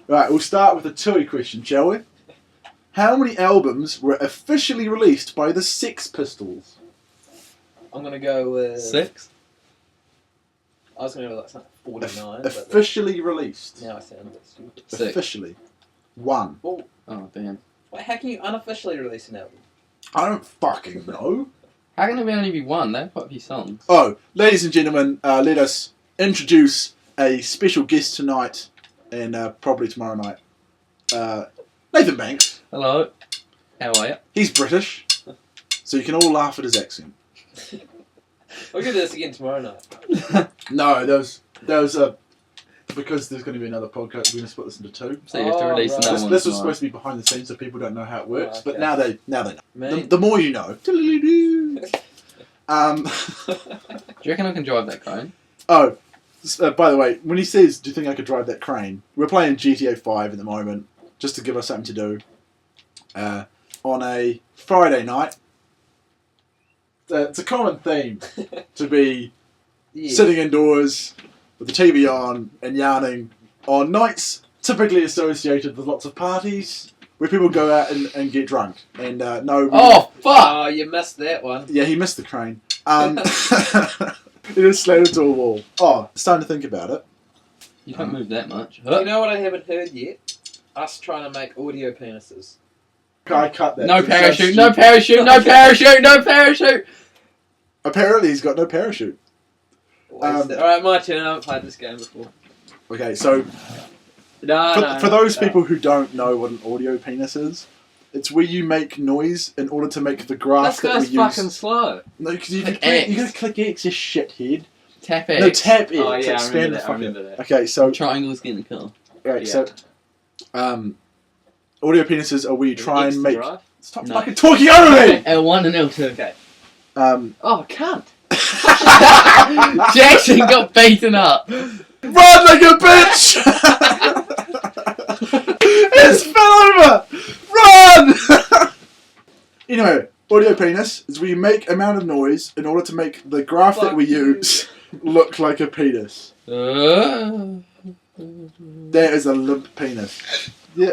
Right, we'll start with a Tui question, shall we? How many albums were officially released by the Sex Pistols? I'm going to go with... 6? I was going to go with like 49. Officially released. Now I sound a bit stupid. 6. Officially. 1. Oh, damn. wait, how can you unofficially release an album? I don't fucking know. How can it only be 1? They have quite a few songs. Oh, ladies and gentlemen, let us introduce a special guest tonight and probably tomorrow night. Nathan Banks. Hello. How are you? He's British, so you can all laugh at his accent. We'll do this again tomorrow night. No, there was because there's going to be another podcast. We're going to split this into 2. So you have to release another one. This was supposed to be behind the scenes, so people don't know how it works. Oh, okay. But now they know. Man. The more you know. Do you reckon I can drive that crane? Oh, by the way, when he says, "Do you think I could drive that crane?" We're playing GTA 5 at the moment, just to give us something to do. On a Friday night. It's a common theme to be sitting indoors with the TV on and yarning on nights typically associated with lots of parties where people go out and get drunk. And Oh, fuck! Oh, you missed that one. Yeah, he missed the crane. It is slammed into a wall. Oh, it's time to think about it. You don't move that much. You know what I haven't heard yet? Us trying to make audio penises. I cut that. No parachute, no parachute, no parachute, no parachute! Apparently he's got no parachute. Alright, my turn. I haven't played this game before. Okay, so for those people who don't know what an audio penis is, it's where you make noise in order to make the graph that we use. This guy's fucking slow. No, because you Click gotta X. click X, you shithead. Tap X. No, tap X. Oh, yeah, Expand I remember that. Okay, so Triangles get in the car. right, Yeah. so audio penises are where you try and make. Drive? Stop No. fucking talking over me. L1 and L2. Okay. Oh, cunt. Jackson got beaten up. Run like a bitch! It's fell over! Run! Anyway, audio penis is where you make amount of noise in order to make the graph that we use look like a penis. That is a limp penis. Yeah.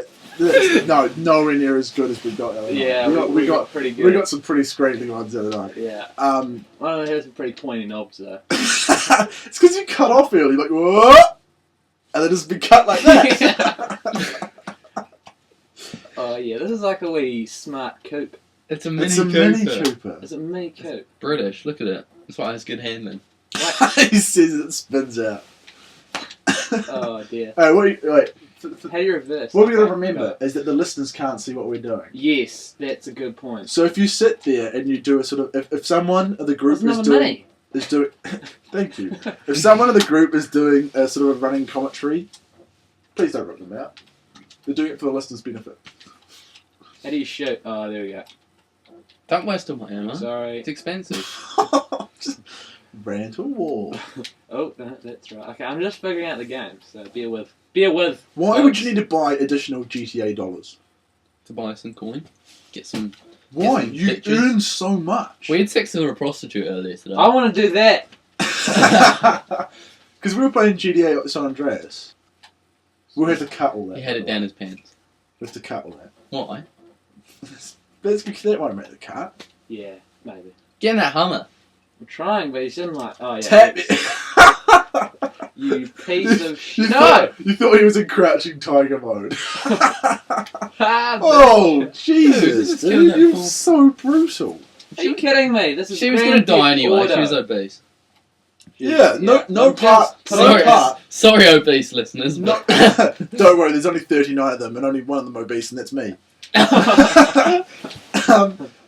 No, nowhere near as good as we got the other night. Yeah, we got pretty good. We got some pretty scraping ones the other night. Yeah. Well, I had some pretty pointy knobs though. it's because you cut off early, like, what? And then just be cut like that. Oh yeah, this is like a wee smart coupe. It's a Mini It's a Cooper. Mini Cooper. It's a mini coupe. British, look at it. That's why it has good handling. He says it spins out. Oh dear. Wait. How do you reverse? What we gotta remember is that the listeners can't see what we're doing. Yes, that's a good point. So if you sit there and you do a sort of, if someone of the group is doing, thank you. If someone of the group is doing a sort of a running commentary, please don't rip them out. They're doing it for the listeners' benefit. How do you shoot? Oh, there we go. Don't waste all my ammo. Sorry. It's expensive. Just ran into a wall. Oh, that's right. Okay, I'm just figuring out the game, so bear with. Bear with. Why folks. would you need to buy additional GTA dollars? To buy some coin. Get some... Why? some You pictures. earn so much. We had sex with a prostitute earlier today. I want to do that. Because we were playing GTA San Andreas. We'll have to cut all that. He had it down his pants. We have to cut all that. Why? That's because that won't make the cut. Yeah, maybe. Get in that Hummer. I'm trying, but he's in like, oh yeah. Tap it. You piece of shit. You thought he was in Crouching Tiger mode. Ah, Oh, Jesus, Just killing dude, that you're fool. so brutal. Are you kidding me? This is She was going to Grand die Theft anyway. Auto. She was obese. Yeah, no I'm part. just- No Sorry, part. sorry, obese listeners. No, But don't worry, there's only 39 of them, and only one of them obese, and that's me.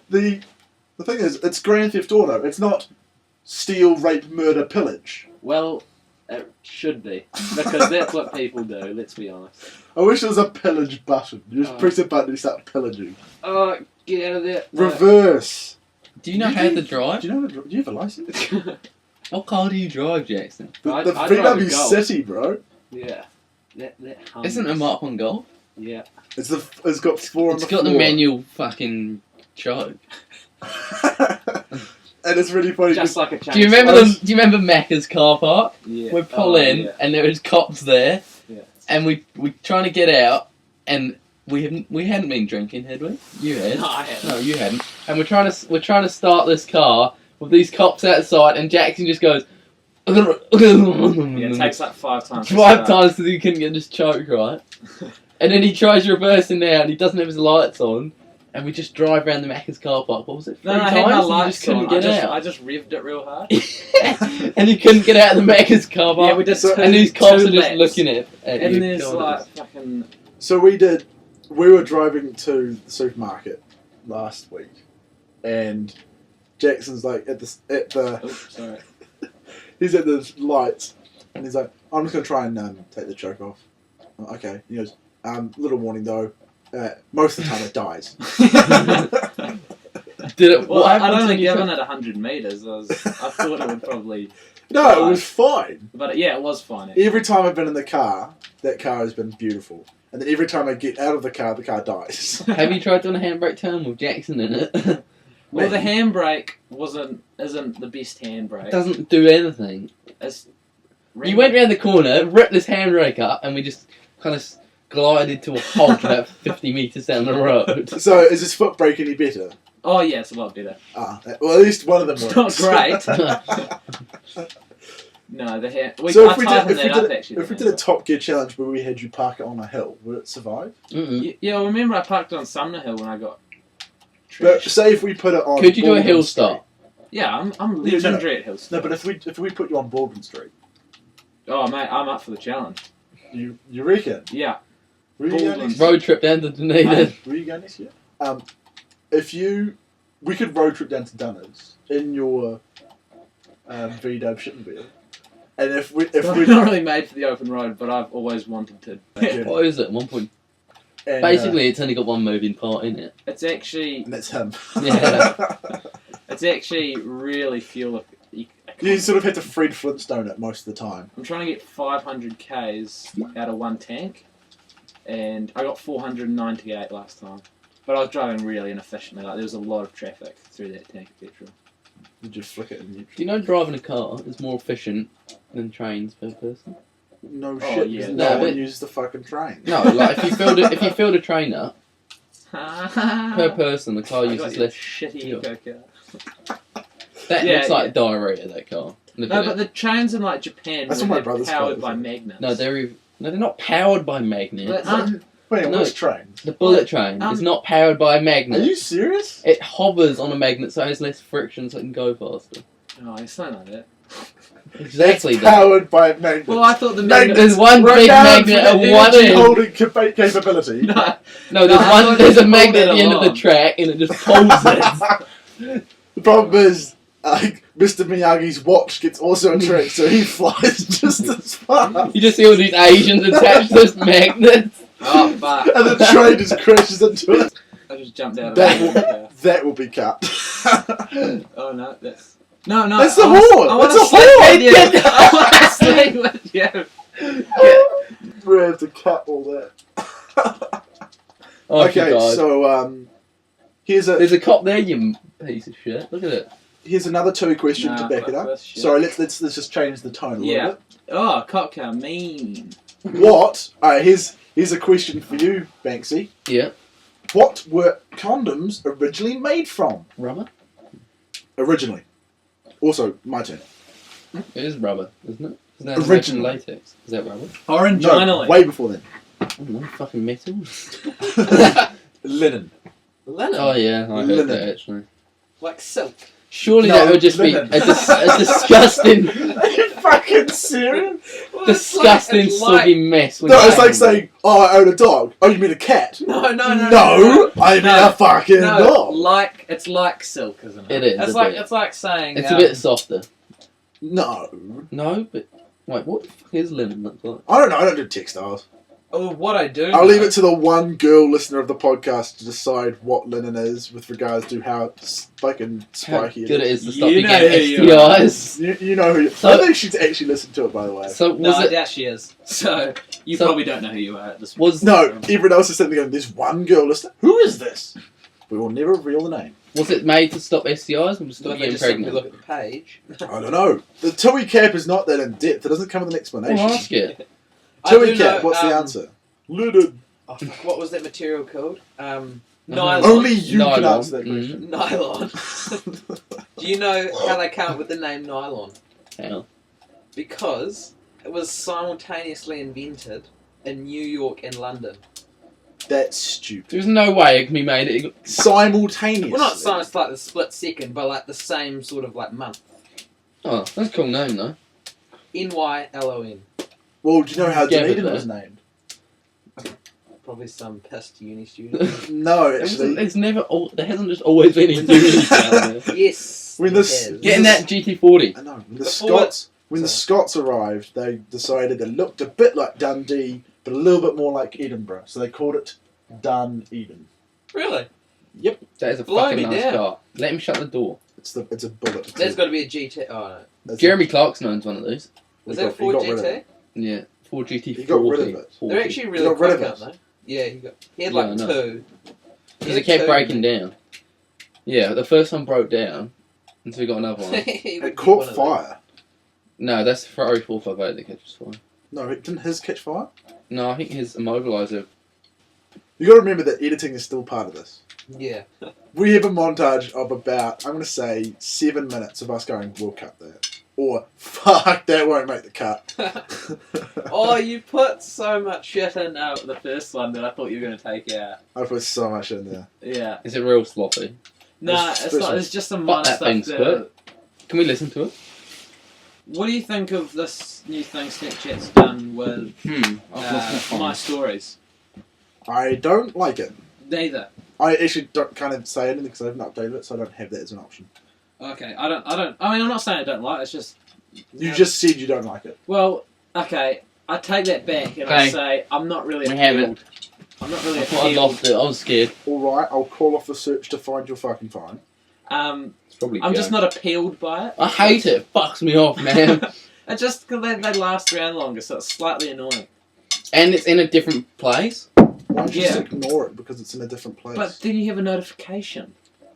The thing is, it's Grand Theft Auto. It's not steal, rape, murder, pillage. Well, it should be. Because that's what people do, let's be honest. I wish there was a pillage button. You just Oh. press a button and you start pillaging. Oh, get out of there. No. Reverse. do you know how to drive? Do you have a license? What car do you drive, Jackson? The I drive VW a Golf. City, bro. Yeah. That hums. Isn't it a Mark 1 Golf? Yeah. It's got four on It's the got the floor. manual fucking choke. And it's really funny. Just like a chainsaw. Do you remember Macca's car park? Yeah. We pull in yeah. and there was cops there. Yeah. and we trying to get out, and we hadn't been drinking, had we? You had. No, I hadn't. No, you hadn't. And we're trying to start this car with these cops outside, and Jackson just goes. Yeah, it takes like 5 times. 5 times because he couldn't get this choke right, and then he tries reversing now, and he doesn't have his lights on, and we just drive around the Macca's car park. What was it? 3 No, I times, had my and you lights just couldn't on. get out. I just revved it real hard. And you couldn't get out of the Macca's car park. Yeah, we did. And these cops are just laps. looking at And you. there's God, like fucking. So we were driving to the supermarket last week, and Jackson's like at the Oops, sorry. he's at the lights, and he's like, I'm just gonna try and take the choke off. I'm like, okay. He goes, little warning though, most of the time it dies. Did it? Well, What I'd happened only when you given tried- it 100 meters. I thought it would probably. No, it was fine. But yeah, it was fine. Every time I've been in the car, that car has been beautiful. And then every time I get out of the car dies. Have you tried doing a handbrake turn with Jackson in it? Well, the handbrake isn't the best handbrake. It doesn't do anything. It's You went round the corner, ripped this handbrake up, and we just kind of glided to a halt about 50 metres down the road. So is his foot brake any better? Oh yeah, it's a lot better. Well, at least one of them works. It's not great. No, the hand. So I if we tightened did, that up actually. if we did a Top Gear challenge where we had you park it on a hill, would it survive? Mm-mm. Yeah, well, remember I parked on Sumner Hill when I got. But trashed. say if we put it on. Could you do a Baldwin hill Street. stop? Yeah, I'm Yeah, no. legendary at hill No, stop. but if we put you on Baldwin Street, Oh mate, I'm up for the challenge. you reckon? Yeah. Where are you going Baldwin. next year? Road trip down to Dunedin. Where are you going next year? We could road trip down to Dunners in your VW Shittenville, and if We're not really made for the open road, but I've always wanted to. What is it? 1 point. and, Basically, it's only got one moving part in it. It's actually and that's him. Yeah. it's actually really fuel. You sort of have to Fred Flintstone it most of the time. I'm trying to get 500 k's out of one tank, and I got 498 last time. But I was driving really inefficiently. Like there was a lot of traffic through that tank of petrol. You just flick it in neutral. Do you know driving a car is more efficient than trains per person? No Oh, shit. yeah. No No, one but- uses the fucking train. No, like if you filled a train up per person, the car I got uses your less. shitty fuel. eco car. That Yeah, looks like yeah. diarrhea. That car. Look No, at but it. the trains in like Japan That's were what my brother's powered car by is. magnets. No, they're not powered by magnets. But, Wait, No. which train? The bullet train is not powered by a Are magnet. you serious? It hovers on a magnet, so it has less friction, so it can go faster. oh, it's something like that. Exactly. It's that. powered by magnets. Well, I thought the Magnets. There's one big Renowned magnet for at their one energy end. holding capability. No, No, No, I thought there's you a magnet at the pulled it end of the along. track, and it just pulls it. The problem is, Mr. Miyagi's watch gets also a trick, so he flies just as fast. You just see all these Asians attached to this magnet. Oh, fuck. And the train just crashes into it. I just jumped out of That it. That will be cut. Oh, no, that's... No, That's the I wanna- horn! I wanna That's the sleep horn! with you. I want to sleep with you. We have to cut all that. Oh, Okay, God. so here's There's a cop there, you piece of shit. Look at it. here's another 2 question Nah, to back it fuck up. this shit. Sorry, let's just change the tone a little Yeah. bit. Oh, cop car, mean. What? Here's a question for you, Banksy. Yeah. What were condoms originally made from? Rubber? Originally. Also, my turn. It is rubber, isn't it? Isn't that Original. latex? Is that rubber? Oranginally. No, way before then. I don't know, fucking metal. Linen. Linen. Oh yeah, I heard Linen. that actually. Like silk. Surely No, that would just linen. be a disgusting, Are you fucking serious? disgusting, soggy mess. When No, you it's like hang saying, oh, I own a dog. Oh, you mean a cat? No, No, I mean No. a fucking No, dog. it's like silk, isn't it? It is, It's a like bit. it's like saying It's a bit softer. No. No, but wait, what the fuck is linen look like? I don't know. I don't do textiles. Oh, what I do. I'll leave it to the one girl listener of the podcast to decide what linen is with regards to how fucking How spiky good it is. is to stop You you know getting who you are. STIs. You know who. So- I think she's actually listened to it, by the way. So No, was I it? doubt she is. So you So- probably don't know who you are at this point. Was No, everyone else is sitting there going, there's one girl listener. Who is this? We will never reveal the name. was it made to stop STIs or stop Let me getting just simply pregnant? look at the page. I don't know. The TUI cap is not that in depth. It doesn't come with an explanation. Well, ask it. Tui Cap, what's the answer? Linen. Oh, fuck, what was that material called? Nylon. Only you can Nylon. answer that question. Nylon. Do you know how they come up with the name nylon? Hell. Because it was simultaneously invented in New York and London. That's stupid. There's no way it can be made. Simultaneously. Well, not science like the split second, but like the same sort of like month. Oh, that's a cool name though. Nylon. Well, do you know how Yeah, but Dunedin was named? Probably some pissed uni student. No, actually. It's never. There hasn't just always been a unit down there. Yes. When it this- has. Getting that GT40. I know. When Before the Scots arrived, they decided it looked a bit like Dundee, but a little bit more like Edinburgh. So they called it Dunedin. Really? That is a Blow fucking me nice down. car. Let him shut the door. It's a bullet. There's got to be a GT. Oh no. That's Jeremy Clarkson owns one of these. Was He that got- Ford he got rid of GT? it. Yeah, Ford GT40. He got rid of it. 40. They're actually really got rid of quick, it. aren't they? Yeah, he had Yeah, like I know. two. Because it kept breaking down. Yeah, the first one broke down, and so we got another one. It caught fire. No, that's the Ferrari 458 that catches fire. No, didn't his catch fire? No, I think his immobiliser. You got to remember that editing is still part of this. Yeah. We have a montage of about, I'm going to say, 7 minutes of us going, we'll cut that. Or, fuck, that won't make the cut. Oh, you put so much shit in. The first one that I thought you were going to take out. I put so much in there. Yeah. Is it real sloppy? Nah, It's it's not. It's just some Fuck minor that stuff. thing, Squirt. Can we listen to it? What do you think of this new thing Snapchat's done with I've lost my my phone. stories? I don't like it. Neither. I actually don't kind of say anything because I haven't updated it, so I don't have that as an option. Okay, I don't. I mean, I'm not saying I don't like it. It's just. You just said you don't like it. Well, okay. I take that back and I Okay. say I'm not really We have appealed. I'm not really I thought I appealed. lost it. I was scared. Alright, I'll call off the search to find your fucking phone. It's probably I'm Joe. just not appealed by it. I hate it. It fucks me off, man. It's just because they last around longer, so it's slightly annoying. And it's in a different place. Why don't you Yeah. just ignore it because it's in a different place? But then you have a notification.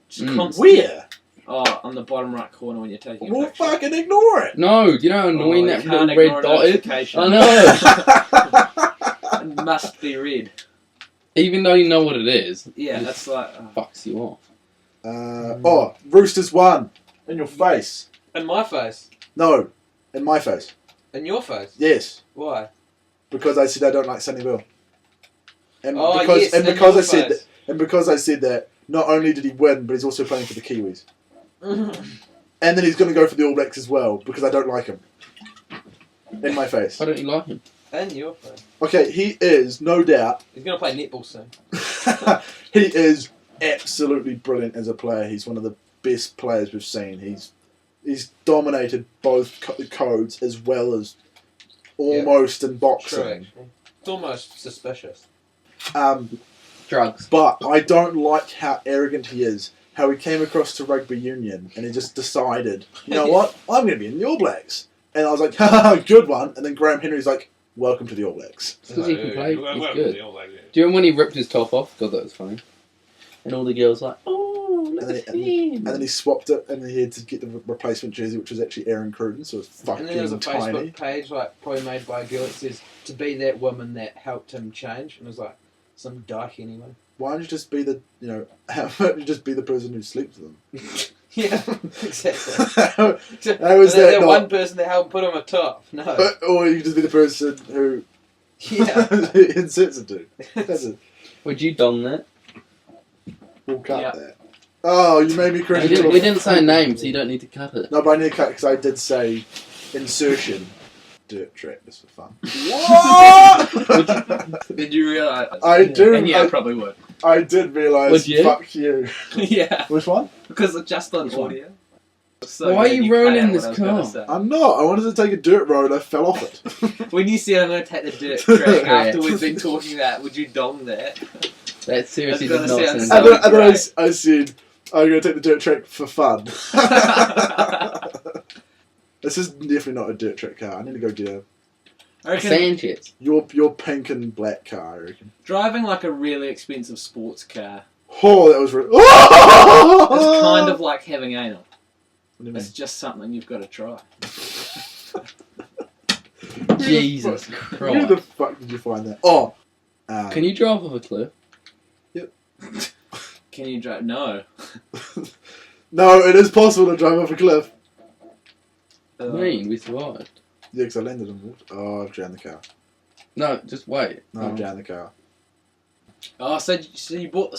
Just Mm. constant. Where? Oh, on the bottom right corner when you're taking a Well, picture. fucking ignore it! No, do you know how annoying you that can't little ignore red a dot is? notification. I know. It must be red. Even though you know what it is, Yeah, it that's like... fucks you off. Oh, Roosters won! In your face. In my face. No, in my face. In your face. Yes, Why? because I said I don't like Sonny Bill. And Oh, because yes, and in because your I said face. that, and because I said that, not only did he win, but he's also playing for the Kiwis. And then he's going to go for the All Blacks as well because I don't like him. In my face. Why don't you like him? In your face. Okay, he is no doubt. He's gonna play netball soon. He is absolutely brilliant as a player. He's one of the best players we've seen. He's dominated both codes as well as almost in True, boxing. actually. It's almost suspicious. Drugs. But I don't like how arrogant he is. How he came across to rugby union and he just decided, you know what, I'm going to be in the All Blacks. And I was like, haha, good one. And then Graham Henry's like, welcome to the All Blacks. It's because he can play. Well, He's well, good. they all like it. Do you remember when he ripped his top off? God, that was funny. And all the girls like, oh, look And then, at he, him. and then he swapped it and then he had to get the replacement jersey, which was actually Aaron Cruden, so it was And then there's a fucking Facebook tiny. page like probably made by a girl that says to be that woman that helped him change, and it was like some dyke anyway. Why don't you just be the, how about you just be the person who sleeps with them? Yeah, exactly. How is that that not- one person that helped put him atop? No. Or you can just be the person who Yeah. inserts it to. That's it. Would you don that? We'll cut Yeah. that. Oh, you made me cringe. We didn't say a name, so you don't need to cut it. No, but I need to cut because I did say insertion. Dirt track, just for fun. What? Did you realise? I do. And yeah, I probably would. I did realise. Would you? Fuck you. Yeah, Which one? because it's just on Which one? audio. So Why are glad you cut ruining out this what I was gonna car? say. I'm not. I wanted to take a dirt road. I fell off it. When you said I'm going to take the dirt track after we've been talking about, would you dong that? That seriously I was did gonna not say sound I'm And good. then, Right. I said, I'm going to take the dirt track for fun. This is definitely not a dirt track car. I need to go get I reckon Sanchez. your pink and black car, I reckon. driving like a really expensive sports car Oh, that was really... is kind of like having anal. What do you mean? It's just something you've got to try. Jesus Where the Christ. fuck did you find that? Oh! Can you drive off a cliff? Can you drive? No. No, it is possible to drive off a cliff. Me, we survived. Yeah, because I landed on water. Oh, I've drowned the car. No, just wait. No, I've drowned the car. Oh, so you bought the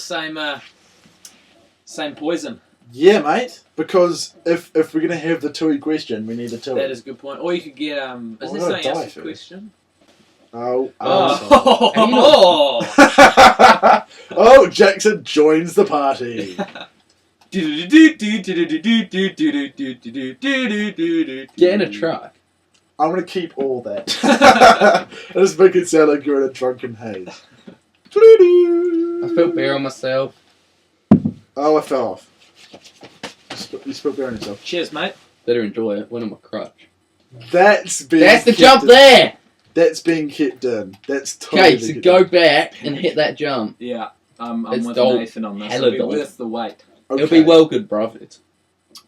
same poison. Yeah, mate. Because if we're gonna have the TUI question, we need a TUI. That is a good point. Or you could get Oh, Is I there gotta something die else? first. Question. Oh. Oh. Oh, Jackson joins the party. Get in a truck. I'm gonna keep all that. Just make it sound like you're in a drunken haze. I spilled beer on myself. Oh, I fell off. You spilled beer on yourself. Cheers, mate. Better enjoy it. Went on my crutch. That's being That's the kept jump in. there! That's being kept in. That's totally. Okay, so kept go in. back and hit that jump. Yeah, I'm It's with dull. Nathan on this. Hella It'll be dull. worth the wait. Okay. It'll be well good, bruv. It's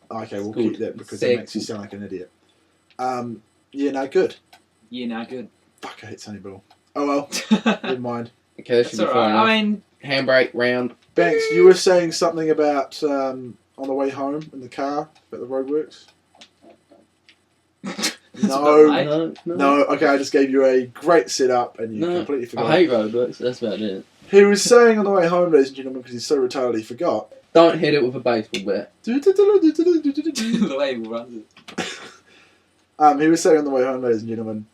Okay, we'll Good. keep that because Say it makes you sound like an idiot. Yeah, no, good. Yeah, no, good. Fuck, I hate Sunny Bill. Oh well, never mind. okay, that should That's be alright. fine. I mean, Handbrake round. Banks, you were saying something about on the way home in the car about the roadworks. it's No. a bit late. No. No, okay, I just gave you a great setup and you No, completely forgot. I hate roadworks. That's about it. He was saying on the way home, ladies and gentlemen, because he's so retarded he forgot. Don't hit it with a baseball bat. The way he runs it. He was saying on the way home, ladies and gentlemen,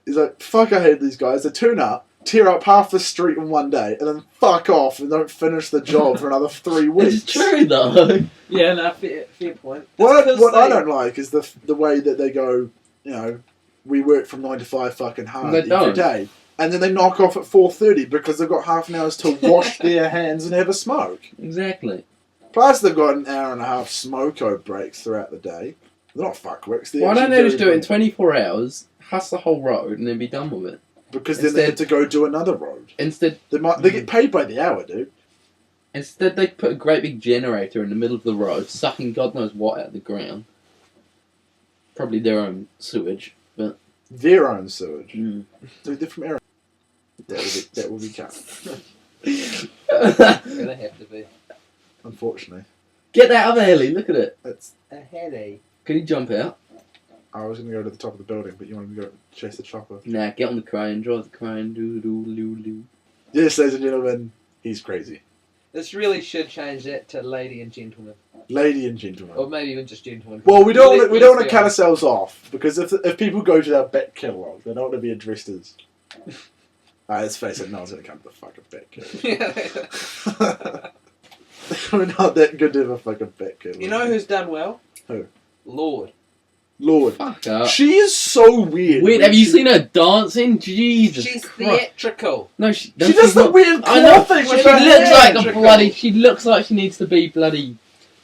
he's like, fuck, I hate these guys. They turn up, tear up half the street in one day, and then fuck off and don't finish the job for another 3 weeks. It's true though. Yeah, no, fair point. What That's 'cause what I they- don't like is the way that they go, you know, we work from 9 to 5 fucking hard They every don't. day. And then they knock off at 4:30 because they've got half an hour to wash their hands and have a smoke. Exactly. Plus they've got an hour and a half smoko breaks throughout the day. They're not fuckwicks. They're Why don't actually they just very do it in good. 24 hours, huss the whole road, and then be done with it? Because then they have to go do another road. Instead, They get paid by the hour, dude. they put a great big generator in the middle of the road, sucking God knows what out of the ground. Probably their own sewage, but Their own sewage. mm. Dude, they're from Aaron. That will be cut, Gonna have to be. unfortunately. Get that other heli. Look at it. That's. A headache. Can you jump out? I was going to go to the top of the building, but you wanted me to go chase the chopper. Nah, get on the crane, drive the crane, do. Yes, ladies and gentlemen, he's crazy. This really should change that to lady and gentleman, Lady and gentlemen. or maybe even just gentleman. Well, we don't Let- want to let's cut be ourselves off because if people go to our back catalogue, they don't want to be addressed as. Let's face it, no one's going to come to the fucking back catalogue. We're not that good to have a fucking back catalogue. You know who's done well? Who? Lord. Lord. Fuck up. She is so weird. Weird. Have you seen her dancing? Jesus She's Christ. theatrical. No, she She does she's the not- weird I know. claw thing She with looks her like hair. a bloody. She looks like she needs to be bloody.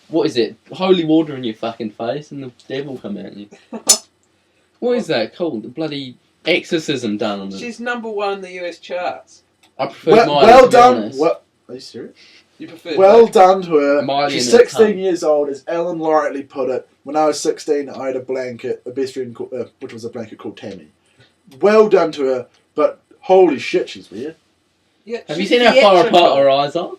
What is it? Holy water in your fucking face, and the devil come at you. What is that called? The bloody exorcism done on it. She's #1 in the US charts. I prefer Well, Miley, well to be done. honest. What? Are you serious? You prefer Well done to her. Miley She's in her 16 tongue. years old, as Ellen rightly put it. When I was 16, I had a blanket, a best friend, which was a blanket called Tammy. Well done to her, but holy shit, she's weird. Yeah, Have you she's seen how far theatrical. apart her eyes are?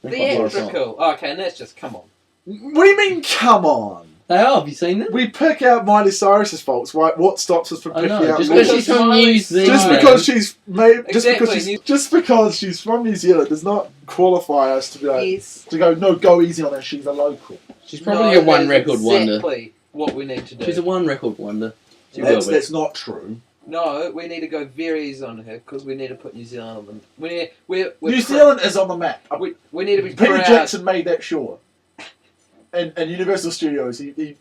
They're quite far apart. Theatrical. Oh, okay, and that's just come on. What do you mean, come on? They are. Have you seen them? We pick out Miley Cyrus's faults, right? What stops us from I picking know. out Just Miley? because she's from Miley- New Zealand. Just because she's made, Exactly. just because she's from New Zealand does not qualify us to be like Yes. to go. No, go easy on her. She's a local. She's probably a one that's record wonder. Exactly what we need to do. She's a one record wonder. She will be. That's not true. No, we need to go very easy on her because we need to put New Zealand on the. We're New Zealand is on the map. We need to be Peter proud. Jackson made that sure. And Universal Studios, he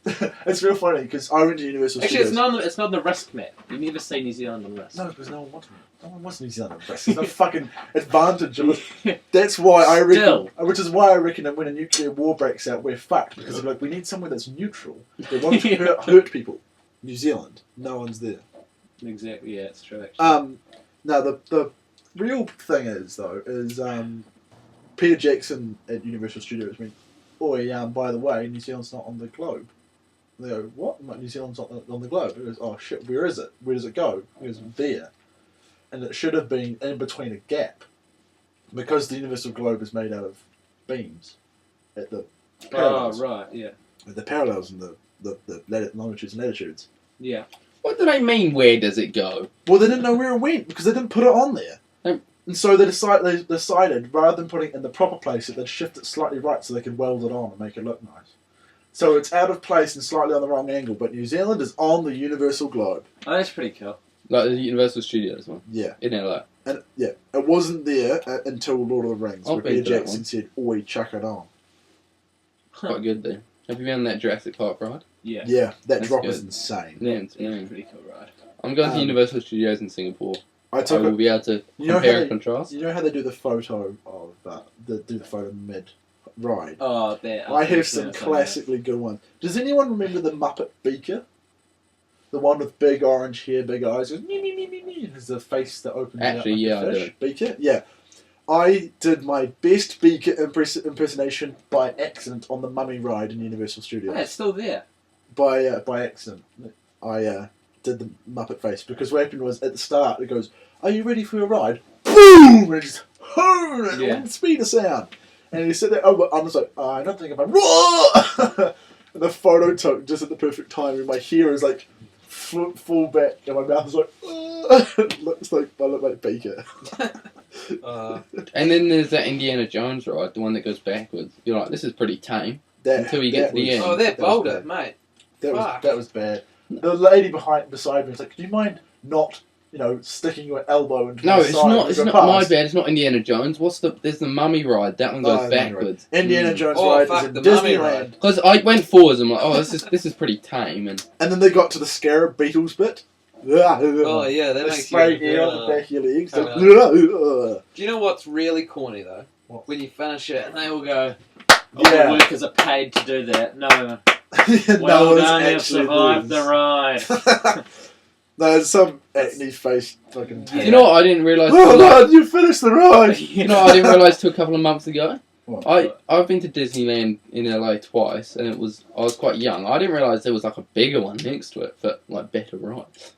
it's real funny because I went to Universal Actually, Studios. it's not the risk map. You never see New Zealand on the risk. No, because no one wants it. No one wants New Zealand. There's no fucking advantage of it. That's why I reckon, Still. which is why I reckon that when a nuclear war breaks out, we're fucked because they're like, we need somewhere that's neutral. They won't hurt people. New Zealand, no one's there. Exactly. Yeah, it's true. Actually. Now the real thing is Peter Jackson at Universal Studios went, "Oi, by the way, New Zealand's not on the globe." They go, what? I'm like, New Zealand's on the globe. He goes, oh shit, where is it? Where does it go? He goes, there. And it should have been in between a gap. Because the universal globe is made out of beams at the parallels. Oh, right, yeah. At the parallels and the longitudes and latitudes. Yeah. What do they mean? Where does it go? Well, they didn't know where it went because they didn't put it on there. And so they decided, rather than putting it in the proper place, that they'd shift it slightly right so they could weld it on and make it look nice. So it's out of place and slightly on the wrong angle, but New Zealand is on the universal globe. Oh, that's pretty cool. Like the Universal Studios one Yeah. in LA. And yeah, it wasn't there until Lord of the Rings, I'll where be Peter to that Jackson one. said, oi, chuck it on. Quite good there. Have you been on that Jurassic Park ride? Yeah. Yeah, that That's drop good. is insane. Yeah, it's Yeah, brilliant. pretty cool ride. I'm going to Universal Studios in Singapore. I I took will it. be able to You know how compare they- and contrast. You know how they do the photo of do the photo mid ride? Oh, there. I have some classically good ones. Does anyone remember the Muppet Beaker? The one with big orange hair, big eyes, goes me me me me me. There's a face that opens Actually, out like yeah, a I fish. Beaker, yeah. I did my best Beaker impersonation by accident on the Mummy ride in Universal Studios. Yeah, it's still there. By accident, I did the Muppet face because what happened was at the start it goes, "Are you ready for a ride?" Boom! And it just Yeah. one speed of sound, and you sit there. Oh, I'm just like, I don't think if I'm. Roar! And the photo took just at the perfect time, and my hair is like full back, and my mouth is like. It looks like I look like Baker. And then there's that Indiana Jones ride, the one that goes backwards. You're like, this is pretty tame. Until you get to the end. Oh, they're that was bolder, bad. mate. That Fuck. was bad. The lady beside me was like, "Do you mind not, sticking your elbow into No, my it's side not. as It's you not my pass?" bad. It's not Indiana Jones. There's the Mummy ride. That one goes Oh, the Mummy ride. backwards. Indiana Jones Oh, ride fuck, is in the Mummy Disneyland, ride. Because I went forwards. I'm like, oh, this is pretty tame. And and then they got to the Scarab Beetles bit. Oh, yeah, that They makes spray you... air on the back of your legs. Oh, Like, Do you know what's really corny, though? What? When you finish it and they all go... All the Yeah. workers are paid to do that. No, no well one's done, you've actually survived the lose. ride. No, there's some acne face fucking. Yeah. you know what I didn't realise? Oh man, you finished the ride. You know what I didn't realise till a couple of months ago? What? I've been to Disneyland in LA twice, and I was quite young. I didn't realise there was like a bigger one next to it for like better rides.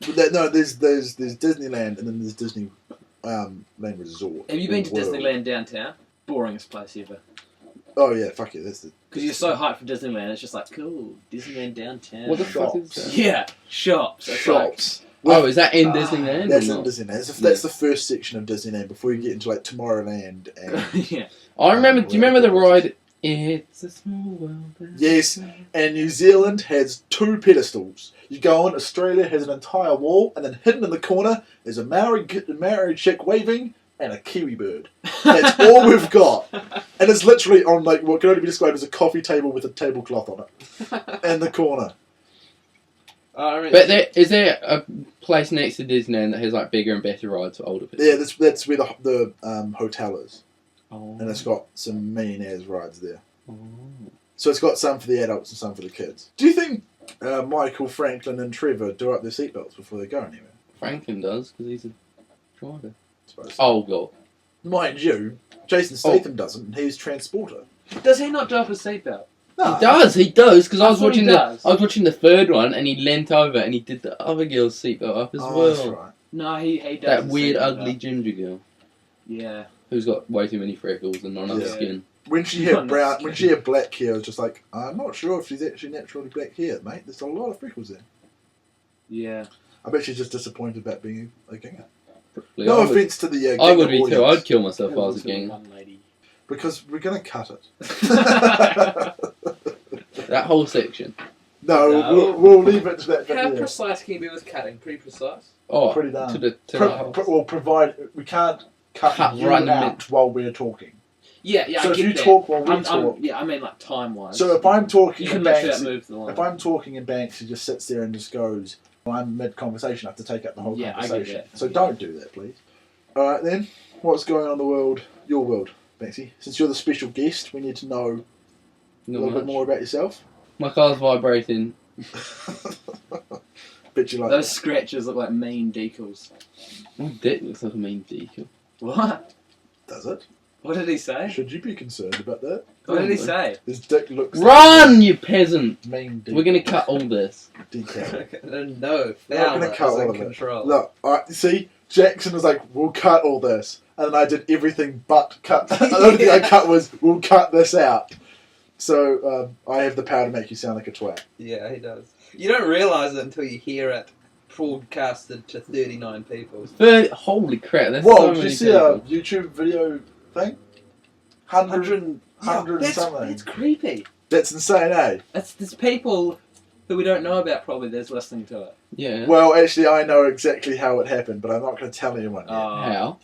No, there's Disneyland and then there's Disney Land Resort. Have you been to World. Disneyland downtown? Boringest place ever. Oh yeah, fuck it. That's the Because you're so hyped for Disneyland, it's just like, cool, Disneyland downtown. What the fuck is Shops. that? Yeah, shops. It's shops. Oh, is that in Ah, Disneyland? That's or in not? Disneyland. That's the first section of Disneyland before you get into like Tomorrowland and like, yeah. I remember. Do you remember the Whatever it ride? It's a small world. Yes. And New Zealand has 2 pedestals. You go on, Australia has an entire wall, and then hidden in the corner is a Maori chick waving and a kiwi bird. That's all we've got. And it's literally on like what can only be described as a coffee table with a tablecloth on it in the corner. But is there a place next to Disneyland that has like bigger and better rides for older people? Yeah, that's where the hotel is, Oh. and it's got some mean-ass rides there. Oh. So it's got some for the adults and some for the kids. Do you think Michael, Franklin, and Trevor do up their seatbelts before they go anywhere? Franklin does because he's a driver. I suppose. Oh god. Mind you, Jason Statham doesn't, and he's transporter. Does he not do up a seatbelt? No. He does, because I I was thought he watching does. I was watching the third one, and he leant over and he did the other girl's seatbelt up as Oh, well. that's right. No, he does. That the weird, seatbelt ugly up. ginger girl Yeah. who's got way too many freckles and not enough Yeah. skin. When she Not had enough when she had black hair, I was just like, I'm not sure if she's actually naturally black hair, mate. There's a lot of freckles there. Yeah. I bet she's just disappointed about being a ginger. Yeah, No I would, offense to the I would ginger be too. audience, I'd kill myself if I was a gang. One lady. because we're gonna cut it. That whole section. No, No. we'll leave it to that. bit How there. precise can you be with cutting? Pretty precise. Oh, Pretty done. to the whole- Well, provide we can't cut Cut you right in the out while we're talking. Yeah, yeah, So I if get you that. talk while we talk, yeah, I mean like time-wise. so if I'm talking you can and literally Banks, move the line. if I'm talking and Banks, he just sits there and just goes, well, I'm mid-conversation, I have to take up the whole Yeah, I get conversation. that. So don't do that, please. Alright then, what's going on in the world, your world, Banksy? Since you're the special guest, we need to know a Not little bit much. more about yourself. My car's vibrating. Bet you like Those that. scratches look like mean decals. My dick looks like a mean decal. What? Does it? What did he say? Should you be concerned about that? What did he say? His dick looks Run, you peasant! mean deep. We're gonna cut all this. Decal. No, We're not gonna Fowler cut is all in of it. control. Look, see, Jackson was like, "We'll cut all this," and then I did everything but cut. The only thing I cut was, "We'll cut this out." So I have the power to make you sound like a twat. Yeah, he does. You don't realise it until you hear it broadcasted to 39 people. Holy crap, that's Whoa! so Did many you see people. a YouTube video thing? 100 that's, something. that's creepy. That's insane, eh? There's people who we don't know about probably that's listening to it. Yeah. Well, actually, I know exactly how it happened, but I'm not going to tell anyone yet. How?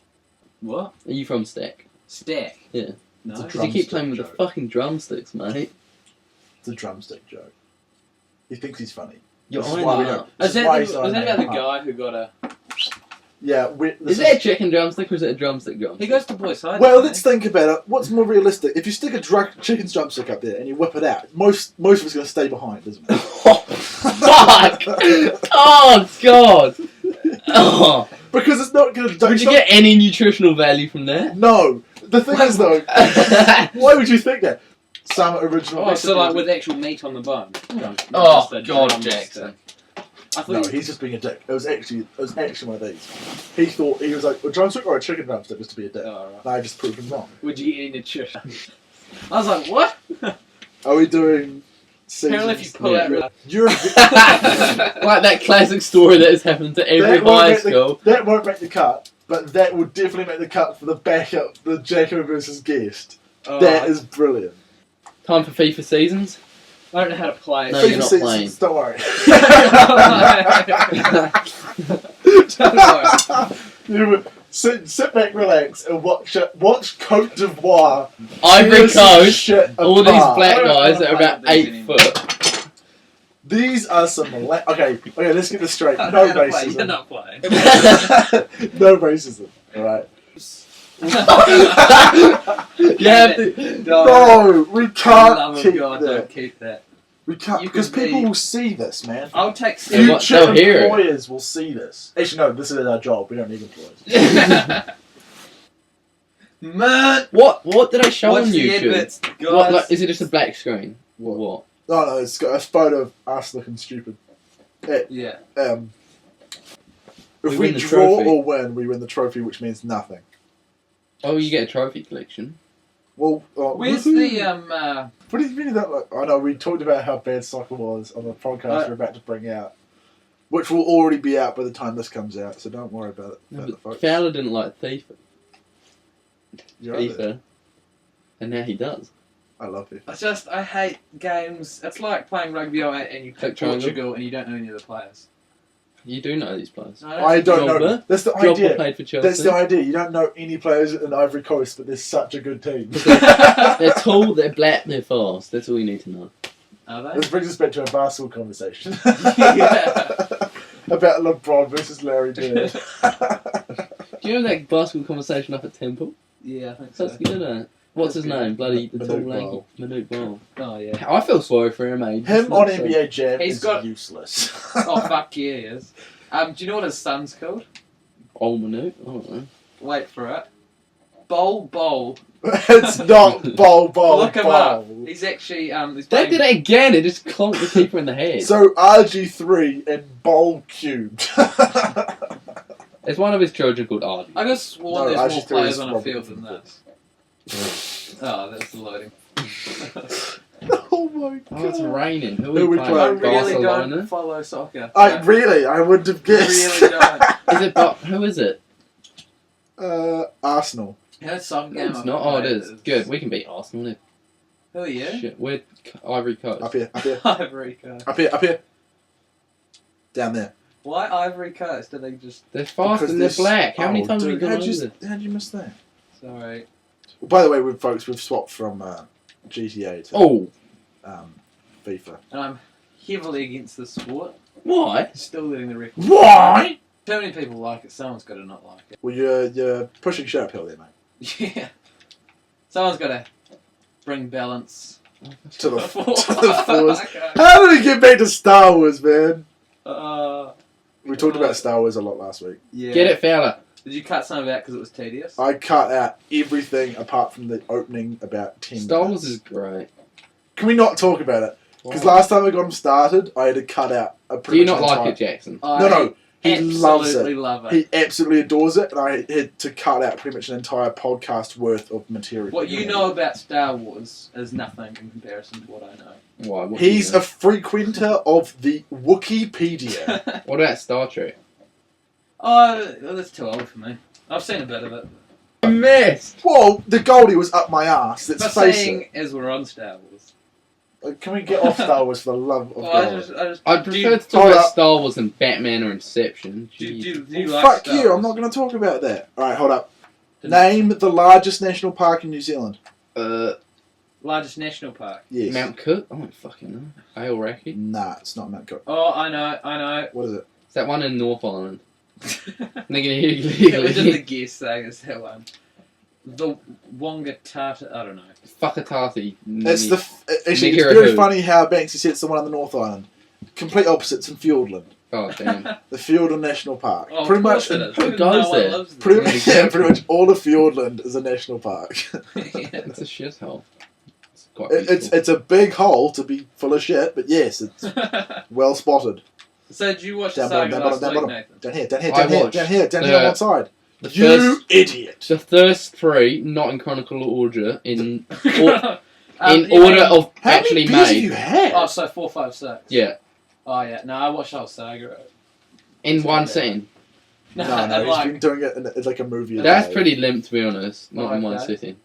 What? Are you from Stack? Stack? Yeah. No. It's a Because you keep Drumstick playing with the joke. fucking drumsticks, mate. It's a drumstick joke. He thinks he's funny. Your This is eyes why are we out. don't- Was this is why that, he's was not that about the named Hunt. guy who got a... Yeah. Is that a chicken drumstick or is it a drumstick drumstick? He goes to boy side. Well, doesn't let's think about it. What's more realistic? If you stick a chicken's drumstick up there and you whip it out, most of it's going to stay behind, isn't it? Oh, fuck! Oh, God! Oh. Because it's not going to... Would you get any nutritional value from that? No. The thing is, though, why would you think that? Some original... Oh, so recipes- like with actual meat on the bone. Oh, Just a God, drumstick. Jackson. I thought No, you- he's just being a dick. It was actually one of these. He thought, he was like, a drumstick or a chicken drumstick was to be a dick. Oh, right. And I just proved him wrong. Would you get any nutrition? I was like, what? Are we doing seasons? Apparently if you pull out really... You're Like that classic story that has happened to every That won't high make the- school. that won't make the cut, but that will definitely make the cut for the backup, the Jacko versus Guest. Oh, That is brilliant. Time for FIFA seasons. I don't know how to play. No, FIFA you're not seasons, playing. Don't worry. Don't worry. You sit back, relax, and watch Cote d'Ivoire. Ivory tear some Coast. shit All these apart. black I don't guys wanna that are play about with these 8 anymore. foot. These are some... Okay, let's get this straight. I No don't know how to play. You're racism. not playing. No racism, alright? You have to. No, we For the can't love of keep God, that. don't keep that. We can't, You because could be- people will see this, man. I'll take They won't- Future they'll hear it. employers will see this. Actually, no, this is our job. We don't need employers. Man, What did I show watch on the YouTube? adverts, guys. What, like, is it just a black screen? Or what? No, it's got a photo of us looking stupid. Yeah. If We we win the draw trophy. or win, we win the trophy, which means nothing. Oh, you get a trophy collection. Well, Where's woohoo. the What do you mean that? Like, I know we talked about how bad soccer was on the podcast we're about to bring out, which will already be out by the time this comes out. So don't worry about it, No, about the but folks. Fowler didn't like FIFA. You're right there. FIFA. And now he does. I love it. I hate games. It's like playing rugby and you Click click triangle. Portugal and you don't know any of the players. You do know these players. I don't know. Drogba? That's the Drogba idea. played for Chelsea. That's the idea. You don't know any players in Ivory Coast, but they're such a good team. They're tall, they're black, they're fast. That's all you need to know. Are they? This brings us back to our basketball conversation. Yeah. About LeBron versus Larry Bird. Do you know that basketball conversation up at Temple? Yeah, I think so. That's good, isn't it? What's his That's good. name? Bloody the tall Manute lanky. Bol. Manute Bol. Oh yeah. I feel sorry for him, mate. Him on NBA Jam He's is got- useless. Oh fuck yeah, he is. Do you know what his son's called? Old Manute? I don't know. Wait for it. Bowl. It's not Bol. Look him up. He's actually he's They playing- did it again. It just clonked the keeper in the head. So RG3 and Bol cubed. There's one of his children called Ardy. I just sworn No, there's actually more there players is on a Robert field than Griffin. this. Oh, that's loading. Oh my god. Oh, it's raining. Who Who are we we playing? I playing? really Barcelona? don't follow soccer. I wouldn't have guessed. really don't. Is it? Who is it? Arsenal. Yeah, it's soccer No, game. it's I've not. Oh, it played. is. Good. We can beat Arsenal. Who are you? Shit. We're Ivory Coast. Up here. Ivory Coast. Up here. Down there. Why Ivory Coast? Did they just? They're fast and they're Because black. How many oh, times have we dude, gone how'd over you, this? how'd you miss that? Sorry. Well, by the way, we've swapped from GTA to Oh, FIFA. And I'm heavily against this sport. why? Still letting the record. Why? Too many people like it. Someone's got to not like it. Well, you're pushing shit uphill there, mate. Yeah. Someone's got to bring balance To the force. to the force. Okay. How did we get back to Star Wars, man? Uh, We talked about Star Wars a lot last week. yeah. Get it, Fowler. Did you cut some of that because it was tedious? I cut out everything apart from the opening about 10 Star minutes. Wars is great. Can we not talk about it? Because Why? last time I got him started, I had to cut out a Do pretty you much not like entire- it, Jackson? No, he loves it. absolutely love it. He absolutely adores it, and I had to cut out pretty much an entire podcast worth of material. What you know about Star Wars is nothing in comparison to what I know. Why? What do you He's know? a frequenter of the Wikipedia. What about Star Trek? Oh, well, that's too old for me. I've seen a bit of it. You missed! Well, the Goldie was up my ass. Let's But face saying as we're on Star Wars. it. Can we get off Star Wars for the love of Well, God? I do prefer you, to talk Hold about up. Star Wars than Batman or Inception. do, Jeez. do, do you Well, like fuck Star you, Wars? I'm not going to talk about that. Alright, hold up. Didn't- Name the largest national park in New Zealand. Largest national park. Yes. Mount Cook? I don't fucking know. Aoraki? Nah, it's not Mount Cook. Oh, I know. What is it? Is that one in North Island? It was just a Legally. guess saying it's that one. The Wongatata, I don't know. Whakatati. It's the actually, it's Nigger very who? funny how Banksy said it's the one on the North Island. Complete opposites in Fiordland. Oh, damn. The Fiordland National Park. Oh, pretty of much, course it is. who No goes one there? lives pretty there. much, yeah, pretty much all of Fiordland is a national park. It's a shithole. It's quite It's peaceful. it's a big hole to be full of shit, but yes, it's well spotted. So did you watch Down the bottom, saga down last bottom, week, down Nathan? Down here, down here, I down here, watched down here, down the- here on one side. The You first, idiot! the first three, not in chronological order, in You order mean- of How actually many beers have made. you had? Oh, so 4, 5, 6. Yeah, Oh yeah. No, I watched the whole saga. in It's one not bad. scene. no, and he's like, been doing it in like a movie. a That's day. pretty limp, to be honest. Not Oh, in one okay. sitting.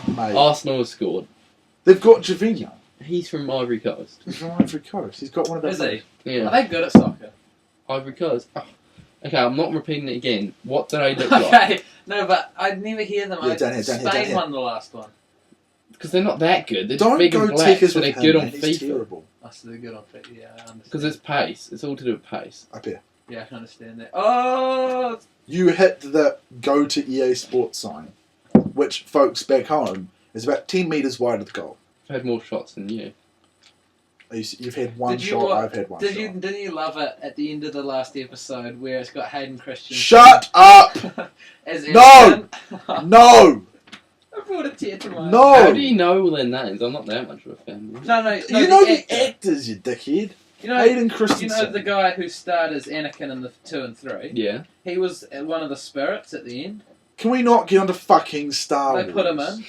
Mate. Arsenal has scored. They've got Javinho. He's from Ivory Coast. He's from Ivory Coast. He's got one of those. is he? Yeah, Are they good at soccer? Ivory Coast. Oh. Okay, I'm not repeating it again. What did I look like? Okay, no, but I'd never hear them. Yeah, down here, down here, Spain down here. won the last one. Because they're not that good. They're just Don't big go and black, tickers so with they're him, good on man. He's FIFA. terrible. Oh, so they're good on FIFA. Yeah, I understand. Because it's pace. It's all to do with pace. Up here. Yeah, I can understand that. Oh, You hit the go to EA Sports sign, which, folks, back home is about 10 metres wide of the goal. I've had more shots than you. You've had one Did you shot, wa- I've had one didn't shot. you love it at the end of the last episode where it's got Hayden Christensen? Shut up! As No! Anakin? No! I brought a tear to my eye. No! How do you know all their names? I'm not that much of a fan. No, You know the actor. actors, you dickhead. You know, Hayden you Christensen. know the guy who starred as Anakin in the 2 and 3. Yeah. He was one of the spirits at the end. Can we not get onto fucking Star Wars? They put him in.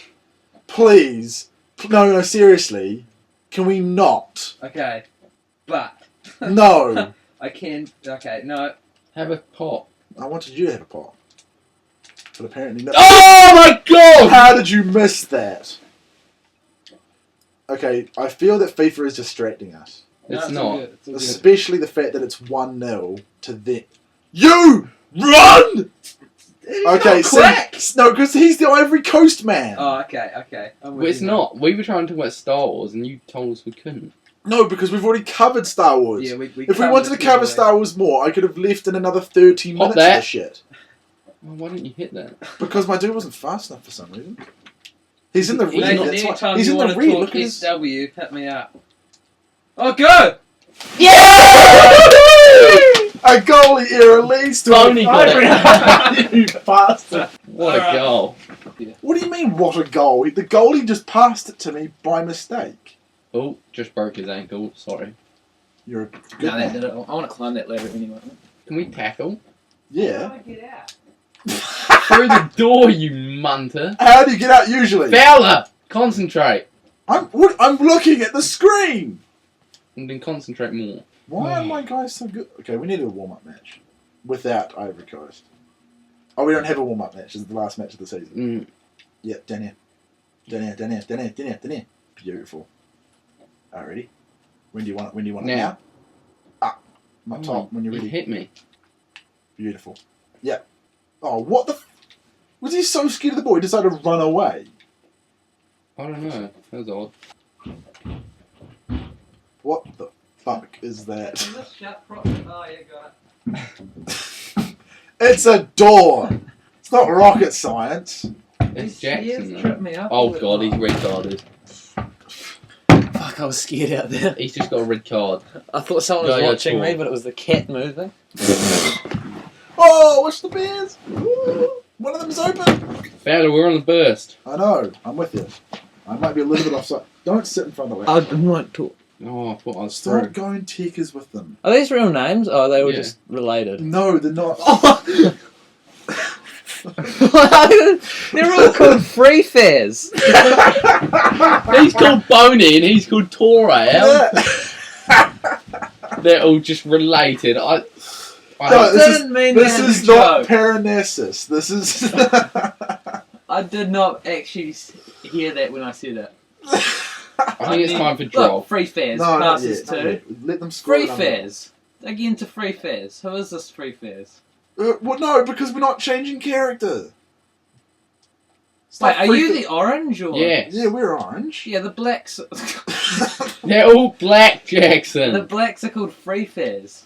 Please. No, seriously. Can we not? Okay, but No. I can. Okay, no. Have a pop. I wanted you to have a pot. But apparently no. Oh my god! How did you miss that? Okay, I feel that FIFA is distracting us. No, It's all not. good, it's all good. Especially the fact that it's 1-0 to them. You! Run! He's Okay, not see, quick! no, because he's the Ivory Coast man. Oh, okay. I'm with Well, it's you now. not. We were trying to talk about Star Wars and you told us we couldn't. No, because we've already covered Star Wars. Yeah, if we covered wanted to it cover anyway. Star Wars more, I could have left in another 30 Pop minutes of that. this shit. Well, why didn't you hit that? Because my dude wasn't fast enough for some reason. He's in the He's read. not- That's why. Anytime He's you in want the to read. talk Look at his. SW, hit me up. Oh, go! A goalie error leads to Tony got it. You bastard. What Alright. a goal. What do you mean, what a goal? The goalie just passed it to me by mistake. Oh, just broke his ankle. Sorry. You're a good No, that man. did it. I want to climb that ladder anyway. Can we tackle? Yeah. Get out. Through the door, you munter. How do you get out usually? Fowler! Concentrate. I'm looking at the screen. And then concentrate more. Why are my guys so good? Okay, we need a warm-up match without Ivory Coast. Oh, we don't have a warm-up match. This is the last match of the season. Mm. Yeah, down here. Down here, down here, down here, down here, down here. Beautiful. Alrighty. When do you want it? When do you want it? Now. Now? Ah, my top. When you're You ready. hit me. Beautiful. Yeah. Oh, what the? Was he so scared of the ball he decided to run away? I don't know. That was odd. What the fuck is that? Shut properly. Oh, yeah, got it. It's a door. It's not rocket science. It's Jackson, tripped though. me up. Oh god, he's red carded. Fuck, I was scared out there. He's just got a red card. I thought someone was Yeah, watching cool. me, but it was the cat moving. Oh, watch the bears! Ooh, one of them's open. Fowler, we're on the burst. I know. I'm with you. I might be a little bit offside. Don't sit in front of the I laptop. might talk. Oh, I thought I was Start through. going techers with them. Are these real names? Oh, they were Yeah. just related. No, they're not. They're all called free fares. He's called Boney and he's called Torre. They're all just related. No, I this didn't mean This that is as a not joke. Paranessus. This is. I did not actually hear that when I said it. I think it's time for Look, drop. free fares No, not passes yet, not too. yet. Let them score. Free it under. fares. Again to free fares. Who is this free fares? Well, no, because we're not changing character. It's Wait, not are free you fa- the orange or? Yes. Yeah, we're orange. Yeah, the blacks. They're all black, Jackson. The blacks are called free fares.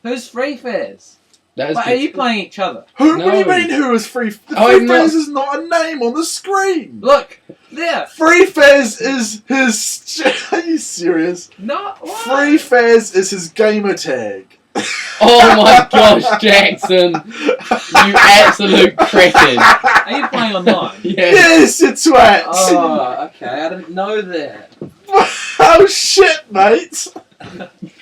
Who's free fares? That is Wait, are you playing each other? Who? What do you No. mean? Who is free? I'm Free not- Fez is not a name on the screen. Look, there. Free Fez is his. Are you serious? No, what? Free Fez is his gamer tag. Oh my gosh, Jackson. You absolute cretin. Are you playing online? Yeah. Yes, it's twat. Oh, okay. I didn't know that. Oh shit, mate.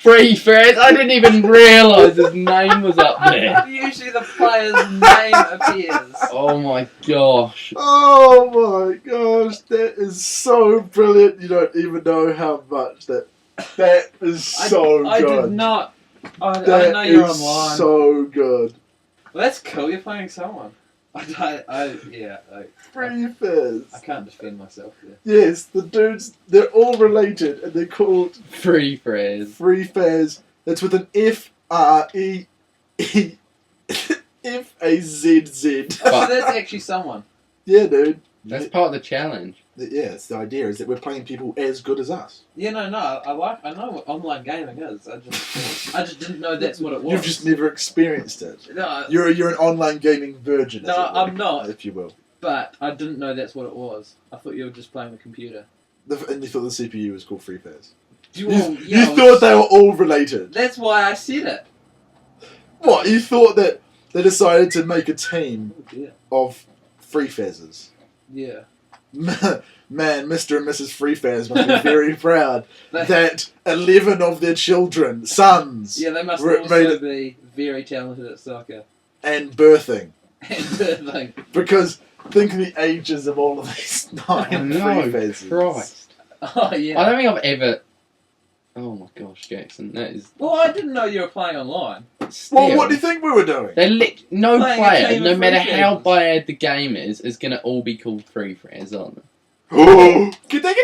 Free Fred. I didn't even realise his name was up there. Usually the player's name appears. Oh my gosh. Oh my gosh, that is so brilliant. You don't even know how much that is so I good. did not. I That know you're is online. so good. Well, that's cool. You're playing someone. I Free Fizz. can't defend myself there. Yes, the dudes, they're all related and they're called Free Fred. Free Faz. That's with an F-R-E-E F-A-Z-Z. So that's actually someone. Yeah, dude. That's part of the challenge. Yeah, it's the idea is that we're playing people as good as us. Yeah, no. I know what online gaming is. I just didn't know that's what it was. You've just never experienced it. No, You're an online gaming virgin. No, as it were, I'm not. if you will. but I didn't know that's what it was. I thought you were just playing the computer. And you thought the CPU was called Free Faz. Well, You thought they were all related. That's why I said it. What? You thought that they decided to make a team Oh dear. of Free Fazes? Yeah. Man, Mr. and Mrs. Free Faz must be very proud They- that 11 of their children, sons, Yeah, they must Made also it- be very talented at soccer and birthing. and birthing. Because think of the ages of all of these Oh 9 no, Free Fazes. Christ. Oh I yeah. don't think I've ever... Oh my gosh, Jackson. That is... Well, I didn't know you were playing online. Still, Well, what do you think we were doing? no Playing a player, team no of matter free how fans. bad the game is going to all be called Free Faz, aren't they? Oh, get that.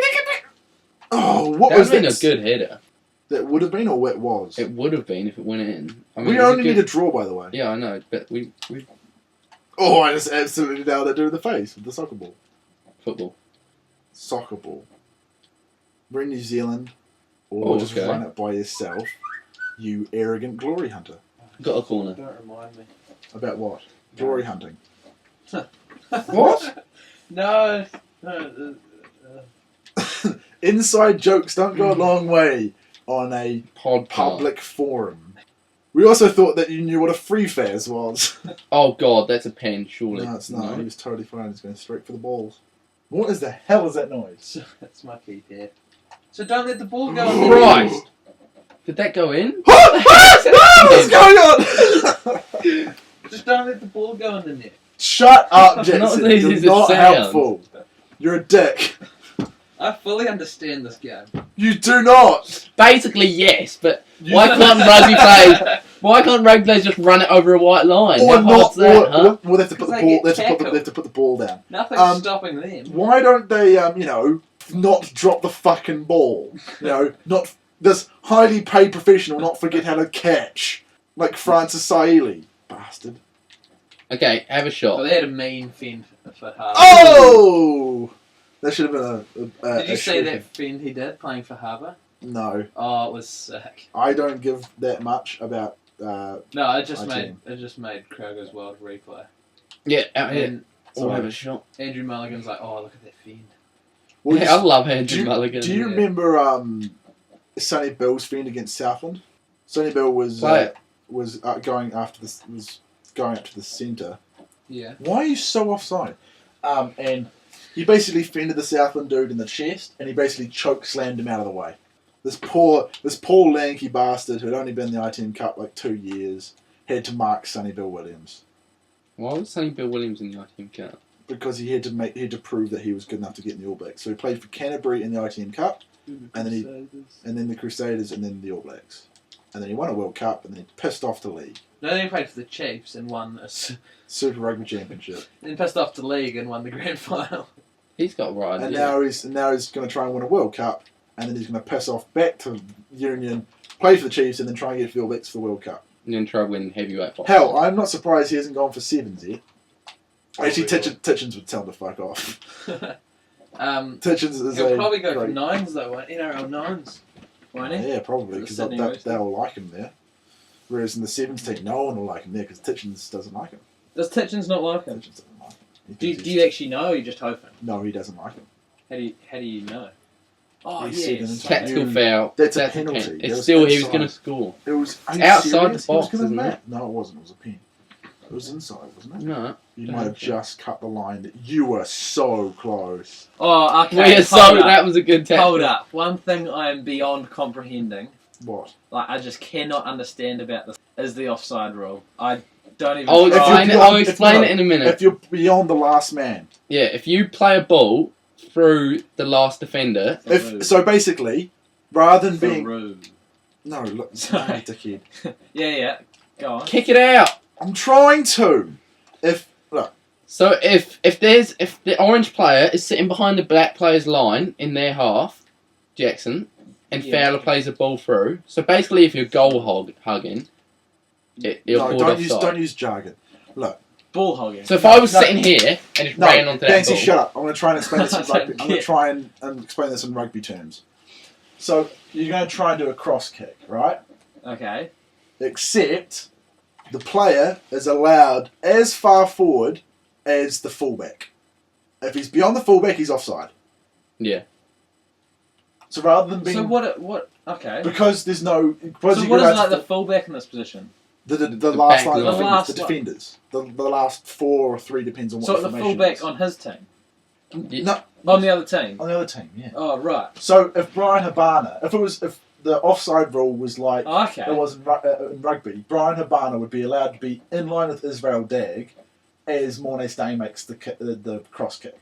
Oh, what That was would have been that? a good header. That would have been, or what was? It would have been if it went in. I mean, We it was only good... need a draw, by the way. Yeah, I know, but we Oh, I just absolutely nailed that dude in the face with the soccer ball. football. Soccer ball. We're in New Zealand. Or Oh, just okay. run it by yourself, you arrogant glory hunter. Got a corner. Don't remind me. About what? Glory hunting. What? No. Inside jokes don't go a long way on a Pod public forum. We also thought that you knew what a free faz was. Oh god, that's a pen, surely. No, it's not. He was totally fine. He's going straight for the balls. What is the hell is that noise? That's my keypad. So don't let the ball go in the Christ! Did that go in? What's going on? net. Just don't let the ball go in the net. Shut up, Not Jackson. as easy You're as it not sounds. helpful. You're a dick. I fully understand this game. You do not. Basically, yes, but You why can't rugby players? Why can't rugby players just run it over a white line? Or How not. hard's that, huh? Or they have to put the Because ball. they They get have to put the, tackled. they have to put the ball down. Nothing's stopping them. Why don't they, not drop the fucking ball? Not this highly paid professional not forget how to catch, like Francis Saili, bastard. Okay, have a Well, shot. they had a mean fend for Harvey. Oh, that should have been a. Did you a see shooting. that fend he did playing for Harbour? No, Oh, it was sick. I don't give that much about. No, it just My made Kroger's World replay. Yeah, out here. And We'll have a shot. Andrew Mulligan's like, oh, look at that fend. Well, Yeah, I love do Andrew you, Mulligan. do you yeah. remember Sonny Bill's friend against Southland? Sonny Bill was Play it. going after this was going up to the centre. Yeah. Why are you so offside? And he basically fended the Southland dude in the chest, and he basically choke slammed him out of the way. This poor lanky bastard who had only been in the ITM Cup like 2 years had to mark Sonny Bill Williams Why was Sonny Bill Williams in the ITM Cup? because he had to prove that he was good enough to get in the All Blacks. So he played for Canterbury in the ITM Cup, and then the Crusaders, and then the All Blacks, and then he won a World Cup, and then he pissed off the league. No, then he played for the Chiefs and won Super Rugby Championship. then pissed off the league and won the grand final. He's got right. And Yeah. now he's going to try and win a World Cup, and then he's going to piss off back to Union, play for the Chiefs, and then try and get the All Blacks for the World Cup. And then try to win heavyweight boxing. Hell, I'm not surprised he hasn't gone for sevens yet. Actually, Probably Titchens would tell him to fuck off. Titchens is He'll probably go for great- nines though, won't he? NRL nines. Won't he? Yeah, probably, For the because Sydney Roosters. they'll like him there. Whereas in the sevens team, no one will like him there because Titchens doesn't like him. Does Titchens not like him? Titchens doesn't like him. He Do thinks you he's- actually know, or are you just hoping? No, he doesn't like him. How do you know? Oh, He said in yes. his- Tactical You- foul. That's a pen. penalty. That It's was still he was inside. going to score. It was are you Outside serious? the He was box, gonna isn't mat- No, it wasn't. It was a pen. It was inside, wasn't it? No. You might have just cut the line. That you were so close. Oh, okay. Well, yeah, so hold up. that was a good tackle. Hold up. One thing I am beyond comprehending, What? like I just cannot understand about this, is the offside rule. I don't even. I'll If you're explain it. beyond- I'll if explain no, it in a minute. If you're beyond the last man. Yeah, if you play a ball through the last defender, So basically, rather than being Through. no, look, Sorry. dickhead. Yeah. Go on. kick it out. I'm trying to. If look, So if the orange player is sitting behind the black player's line in their half, Jackson, and Yeah. Fowler plays a ball through. So basically, if you're goal hugging, it'll no, call it don't offside. use jargon. Look, Ball hogging. So if I was No. sitting here and just no, ran onto that Nancy, ball, shut up. I'm going to try and explain this in I rugby. don't I'm going to get- try and explain this in rugby terms. So you're going to try and do a cross kick, right? Okay. Except the player is allowed as far forward as the fullback. If he's beyond the fullback, he's offside. yeah, So rather than being So what? Okay. because there's no because So you what go is out like to the fullback in this position? the the last back line, line. of The last the line. defenders, the last 4 or 3 depends on what So the the formation fullback is. on his team, No, on the other team. on the other team, yeah. Oh right. So if Brian Habana, if the offside rule was like Oh, okay. it was in rugby, Brian Habana would be allowed to be in line with Israel Dag as Mornay Stain makes the cross kick.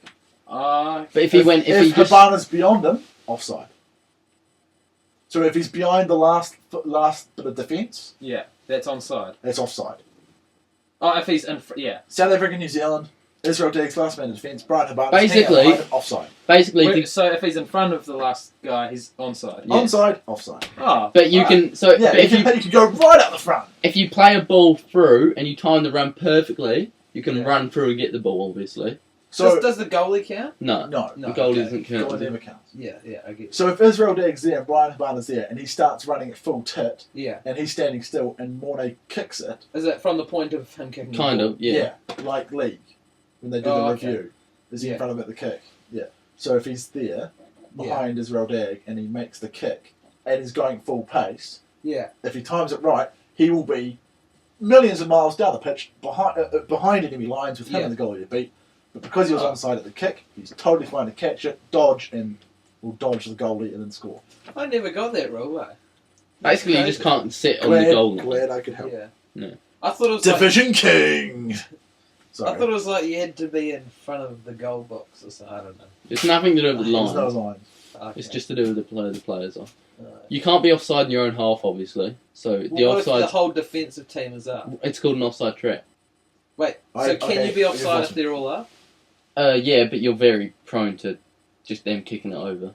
but if he if just Habana's beyond him, offside. So if he's behind the last bit of defence, Yeah, that's onside. it's offside. Oh, if he's in. Yeah. South Africa, New Zealand, Israel Dag's last man of defence, Brian Habana. Basically- offside. basically, Wait, so if he's in front of the last guy, he's onside. Yeah. Onside, offside. Oh. but you alright. can so Yeah, but if you can go right up the front. if you play a ball through and you time the run perfectly, you can Yeah. run through and get the ball. Obviously, So does the goalie count? no, no, No. the goal okay. isn't goal counted. never counts. Yeah, I get it. So if Israel Dag's there and Brian Habana's there and he starts running at full tit Yeah. and he's standing still and Mornay kicks it, Is it from the point of him kicking the Kind ball? of, yeah. like league when they do Oh, the okay. review, is he in Yeah. front of him at the kick? Yeah. So if he's there behind Israel Dag and he makes the kick and he's going full pace, Yeah. if he times it right, he will be millions of miles down the pitch behind enemy lines with him Yeah. and the goalie to beat. But because he was Oh. onside at the kick, he's totally fine to catch it, dodge, and will dodge the goalie and then score. I never got that rule, eh? Basically, you just can't sit on the Glad, goal line. glad I could help. Yeah. No. I thought it was Division King! Sorry. I thought it was like you had to be in front of the goal box or something. I don't know. It's nothing to do with the There's no line. line. Okay. It's just to do with the players are. Alright. You can't be offside in your own half, obviously. So the Well, what if the offside, whole defensive team is up? it's called an offside trap. Wait, so I- can okay, you be you've offside lost if me. they're all up? Yeah, but you're very prone to just them kicking it over,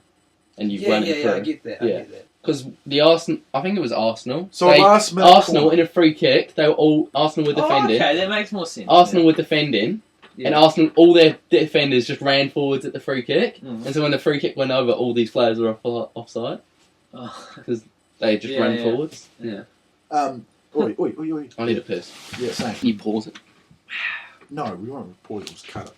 and you Yeah, run yeah, it yeah. I through. get that. Yeah. I get that. Because the Arsenal, I think it was Arsenal. So They- last minute Arsenal corner. in a free kick. They were all Arsenal were defending. Oh, okay, that makes more sense. Arsenal were defending, Yeah. and Arsenal all their defenders just ran forwards at the free kick. Mm. And so when the free kick went over, all these players were offside. Oh. They just Yeah, ran yeah. forwards. Yeah. Oi. I need a piss. Yeah, same. You pause it. No, we won't pause it. Just cut it.